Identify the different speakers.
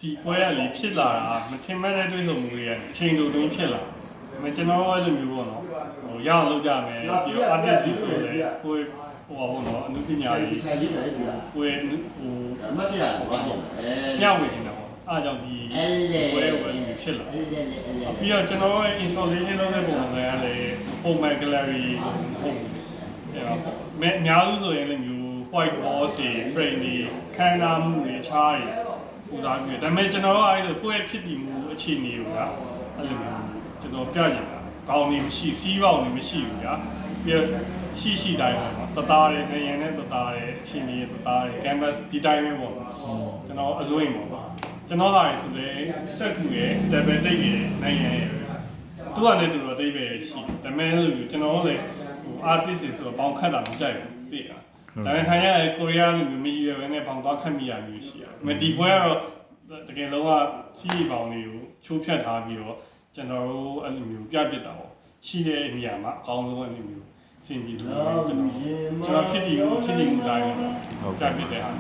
Speaker 1: ဒီပွဲကလေဖြစ်လာတာမထင်မှတ်တဲ့တွေးဆုံမှုတွေကအချိန်တူတွင်းဖြစ်လာတယ်ကျွန်တော်အဲ့လိုမျိုးပေါ့နော်ဟိုရအောင်လုပ်ကြမယ်ပြီးတော့ artist ဆိုလဲကိုယ်ဟိုပါဘောနော်အနုပညာကြီးကိုယ်ဟို
Speaker 2: အမတ်တရားဘာဖြစ်လဲ
Speaker 1: ညဝေနေတာပေါ့အားကြောင့်ဒီပွဲလိုဖြစ်လာပြီးတော့ကျွန်တော်ရဲ့ installation လုပ်တဲ့ပုံစံကလည်းပုံမှန် gallery ဟုတ်တယ်အများစုဆိုရင်လည်းမျိုး white board တွေ frame တွေခန်းနာမှုတွေခြားတွေပူစားပြီးဒါပေမဲ့ကျွန်တော်တို့အဲ့လိုကိုယ့်ရဲ့ဖြစ်တည်မှုအခြေအနေတွေကအဲ့လိုမျိုးကျွန်တော်ပြကြတာကောင်းနေမရှိစီးပေါက်နေမရှိဘူးဗျာပြီးတော့ရှိတိုင်းပေါ့နော်တသားတယ်နေရင်နဲ့တသားတယ်အခြေအနေတသားတယ် canvas ဒီတိုင်းပဲပေါ့ကျွန်တော်အလွင့်ပေါ့ကျွန်တော်ဟာဆိုလေစက်ကူရဲ့ double တိတ်ရဲ့နိုင်ရရဲ့သူကလည်းတူတော့တိတ်ပဲရှိတယ်ဒါပေမဲ့လို့ကျွန်တော်လည်းဟို artist တွေဆိုတော့ပေါင်ခတ်တာမကြိုက်ဘူးသိလားဒါပေမဲ့ခိုင်ရကိုရီးယားလူမျိုးမရှိရဘဲနဲ့ပေါင်သွားခတ်မိရမျိုးရှိတယ်ဒါပေမဲ့ဒီပွဲကတော့တကယ်လုံးဝစီးပေါင်တွေကိုချိုးဖြတ်ထားပြီးတော့ကျွန်တော်တို့အဲ့လိုမျိုးပြပြတာပေါ့ရှိတဲ့နေရာမှာအကောင်းဆုံးအဲ့လိုမျိုးစင်ပြီးလို့ကျွန်တော်ဖြစ်တည်မှုတိုင်းပြပြတဲ့ဟာ